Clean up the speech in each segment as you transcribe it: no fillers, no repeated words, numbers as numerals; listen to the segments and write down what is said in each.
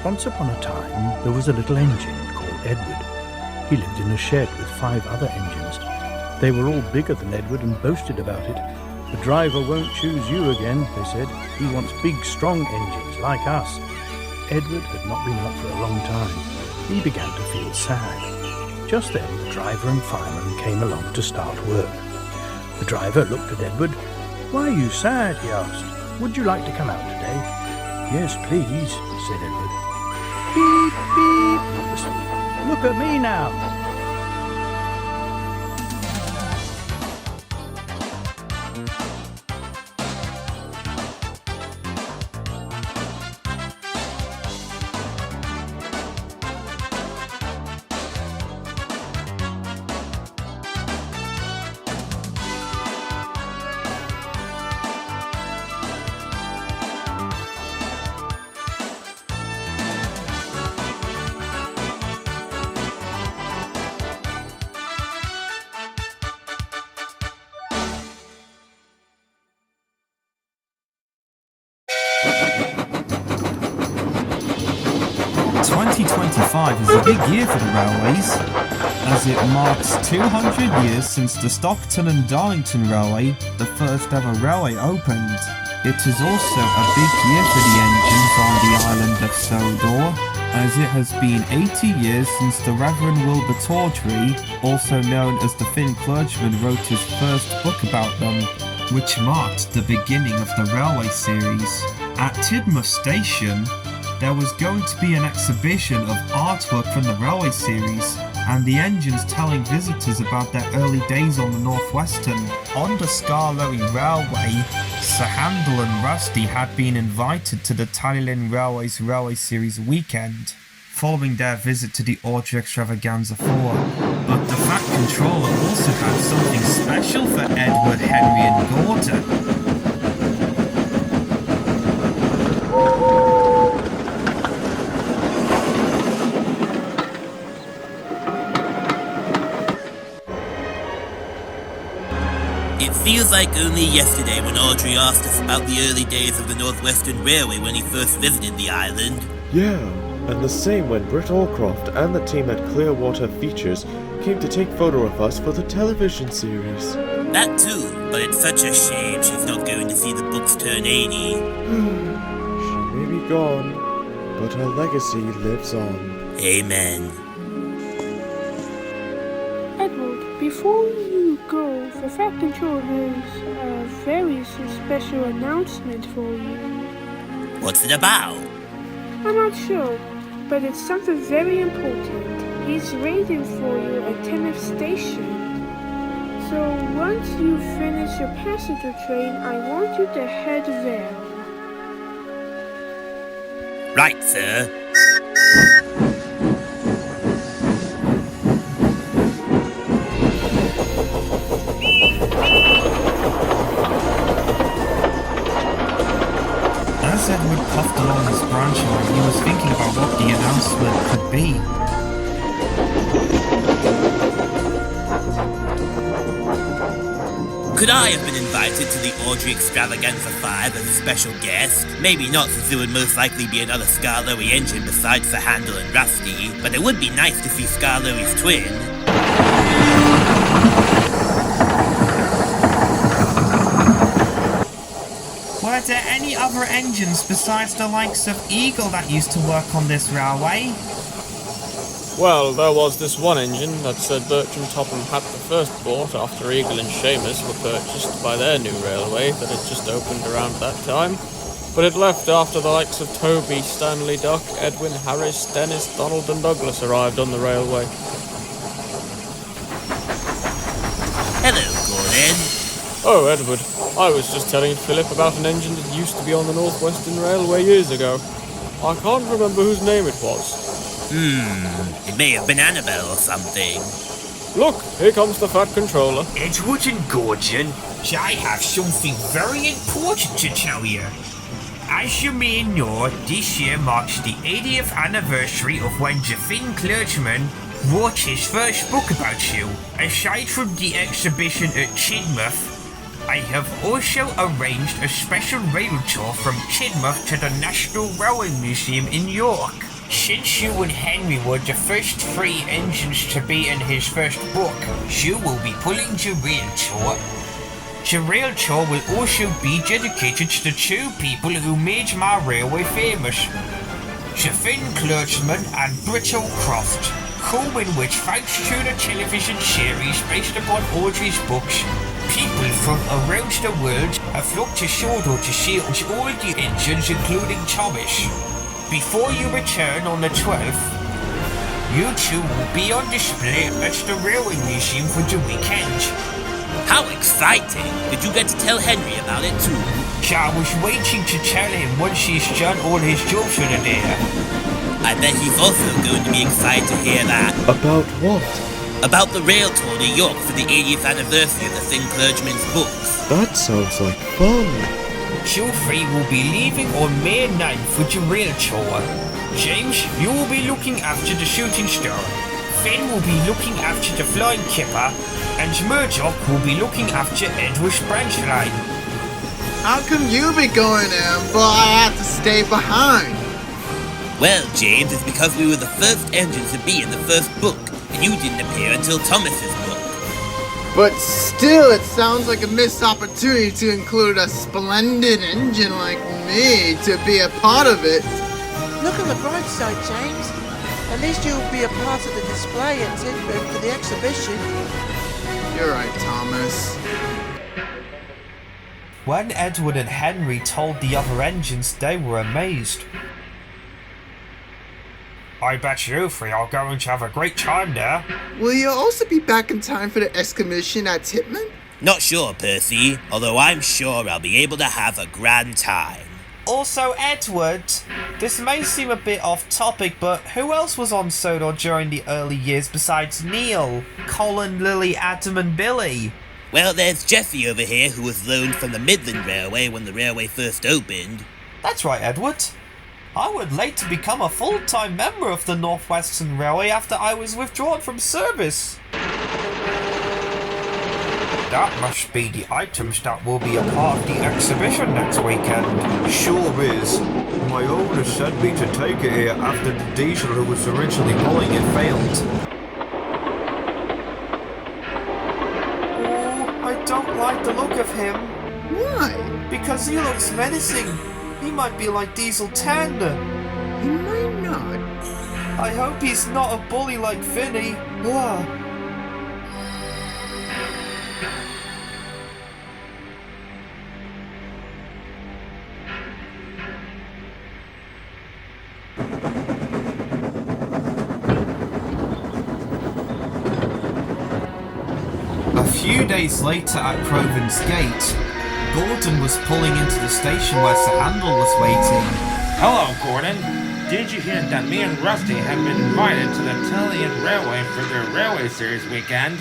Once upon a time, there was a little engine called Edward. He lived in a shed with 5 other engines. They were all bigger than Edward and boasted about it. The driver won't choose you again, they said. He wants big, strong engines like us. Edward had not been up for a long time. He began to feel sad. Just then, the driver and fireman came along to start work. The driver looked at Edward. "Why are you sad?" he asked. "Would you like to come out today?" "Yes, please," said Edward. "Beep, beep," whistled. "Look at me now." 2025 is a big year for the railways, as it marks 200 years since the Stockton and Darlington Railway, the first ever railway, opened. It is also a big year for the engines on the Island of Sodor, as it has been 80 years since the Reverend Wilbur Tawdry, also known as the Thin Clergyman, wrote his first book about them, which marked the beginning of the railway series. At Tidmouth Station, there was going to be an exhibition of artwork from the railway series, and the engines telling visitors about their early days on the North Western. On the Scarlowy Railway, Sir Handel and Rusty had been invited to the Talyllyn Railway's Railway Series weekend, following their visit to the Orgy Extravaganza 4. But the Fat Controller also had something special for Edward, Henry and Gordon. It feels like only yesterday when Audrey asked us about the early days of the North Western Railway when he first visited the island. Yeah, and the same when Britt Allcroft and the team at Clearwater Features came to take photo of us for the television series. That too, but it's such a shame she's not going to see the books turn 80. She may be gone, but her legacy lives on. Amen. Edward, before you go, the Fat Control has a very special announcement for you. What's it about? I'm not sure, but it's something very important. He's waiting for you at Tidmouth Station. So once you finish your passenger train, I want you to head there. Right, sir. As Edward puffed along his branch line, he was thinking about what the announcement could be. Could I have been invited to the Orgy Extravaganza 5 as a special guest? Maybe not, since there would most likely be another Scarlowy engine besides the Handel and Rusty, but it would be nice to see Scarlowy's twin. Were there any other engines besides the likes of Eagle that used to work on this railway? Well, there was this one engine that said Bertram Topham had the first bought after Eagle and Seamus were purchased by their new railway that had just opened around that time. But it left after the likes of Toby, Stanley, Duck, Edwin, Harris, Dennis, Donald and Douglas arrived on the railway. Hello, Gordon. Oh, Edward, I was just telling Philip about an engine that used to be on the North Western Railway years ago. I can't remember whose name it was. It may have been Annabelle or something. Look, here comes the Fat Controller. Edward and Gordon, I have something very important to tell you. As you may know, this year marks the 80th anniversary of when the Thin Clergyman wrote his first book about you. Aside from the exhibition at Tidmouth, I have also arranged a special rail tour from Tidmouth to the National Railway Museum in York. Since you and Henry were the first 3 engines to be in his first book, you will be pulling the rail tour. The rail tour will also be dedicated to the 2 people who made my railway famous. The Thin Clergyman and Brittle Croft, whom in which, thanks to the television series based upon Audrey's books, people from around the world have flocked to Sodor to see all the engines, including Thomas. Before you return on the 12th, you 2 will be on display at the Railway Museum for the weekend. How exciting! Did you get to tell Henry about it too? I was waiting to tell him once he's done all his jobs for the day. I bet he's also going to be excited to hear that. About what? About the rail tour to York for the 80th anniversary of the Thin Clergyman's books. That sounds like fun. You 3 will be leaving on May 9th for the rail tour. James, you will be looking after the shooting star. Finn will be looking after the flying kipper. And Murdoch will be looking after Edward's branch line. How come you be going in, but I have to stay behind? Well, James, it's because we were the first engine to be in the first book, and you didn't appear until Thomas's book. But still, it sounds like a missed opportunity to include a splendid engine like me to be a part of it. Look on the bright side, James. At least you'll be a part of the display at Tidmouth for the exhibition. You're right, Thomas. When Edward and Henry told the other engines, they were amazed. I bet you 3 are going to have a great time there. Will you also be back in time for the exhibition at Tidmouth? Not sure, Percy, although I'm sure I'll be able to have a grand time. Also, Edward, this may seem a bit off topic, but who else was on Sodor during the early years besides Neil, Colin, Lily, Adam and Billy? Well, there's Jessie over here who was loaned from the Midland Railway when the railway first opened. That's right, Edward. I would later become a full-time member of the North Western Railway after I was withdrawn from service. That must be the items that will be a part of the exhibition next weekend. Sure is. My owner sent me to take it here after the diesel who was originally pulling it failed. Oh, I don't like the look of him. Why? Because he looks menacing. He might be like Diesel 10. He might not. I hope he's not a bully like Finny. Ugh. A few days later at Crovan's Gate, Gordon was pulling into the station where Sir Handel was waiting. Hello, Gordon. Did you hear that me and Rusty have been invited to the Talyllyn Railway for their Railway Series weekend?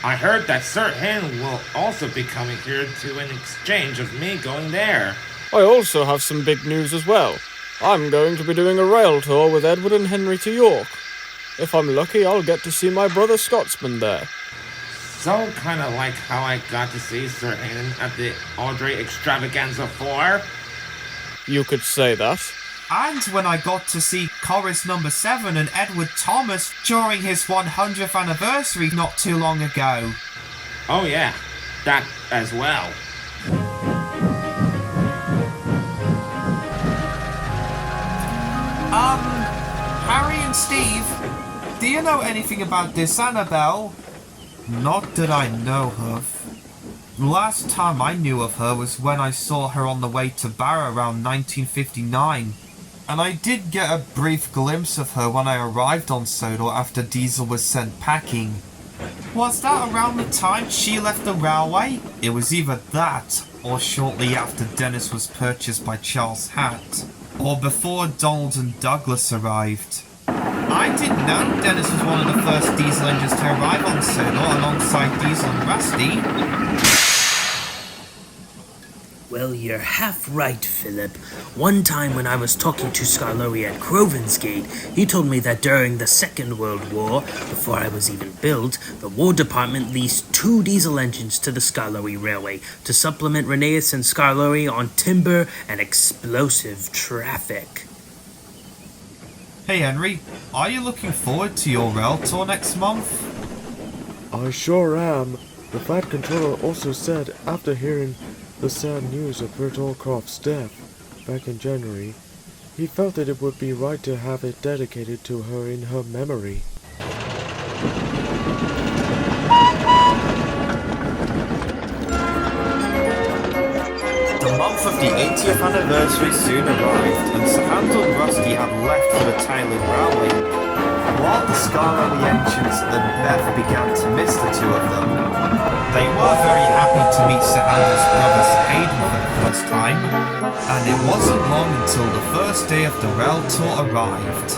I heard that Sir Handel will also be coming here to an exchange of me going there. I also have some big news as well. I'm going to be doing a rail tour with Edward and Henry to York. If I'm lucky, I'll get to see my brother Scotsman there. So kind of like how I got to see Sir Handel at the Audrey Extravaganza 4. You could say that. And when I got to see Chorus number 7 and Edward Thomas during his 100th anniversary not too long ago. Oh yeah, that as well. Harry and Steve, do you know anything about this Annabelle? Not that I know of. The last time I knew of her was when I saw her on the way to Barra around 1959. And I did get a brief glimpse of her when I arrived on Sodor after Diesel was sent packing. Was that around the time she left the railway? It was either that, or shortly after Dennis was purchased by Charles Hatt, or before Donald and Douglas arrived. I didn't know Dennis was one of the first diesel engines to arrive on Sodor alongside Diesel and Rusty. Well, you're half right, Philip. One time when I was talking to Scarlory at Crovan's Gate, he told me that during the Second World War, before I was even built, the War Department leased 2 diesel engines to the Scarlory Railway to supplement Rheneas and Scarlory on timber and explosive traffic. Hey Henry, are you looking forward to your rail tour next month? I sure am. The Flight Controller also said, after hearing the sad news of Britt Allcroft's death back in January, he felt that it would be right to have it dedicated to her in her memory. The month of the 80th anniversary soon arrived, and Sir Handel and Rusty had left for the Talyllyn Railway. While the Scarlowy engines and Beth began to miss the two of them, they were very happy to meet Sir Handel's brother Sir Hayden for the first time, and it wasn't long until the first day of the rail tour arrived.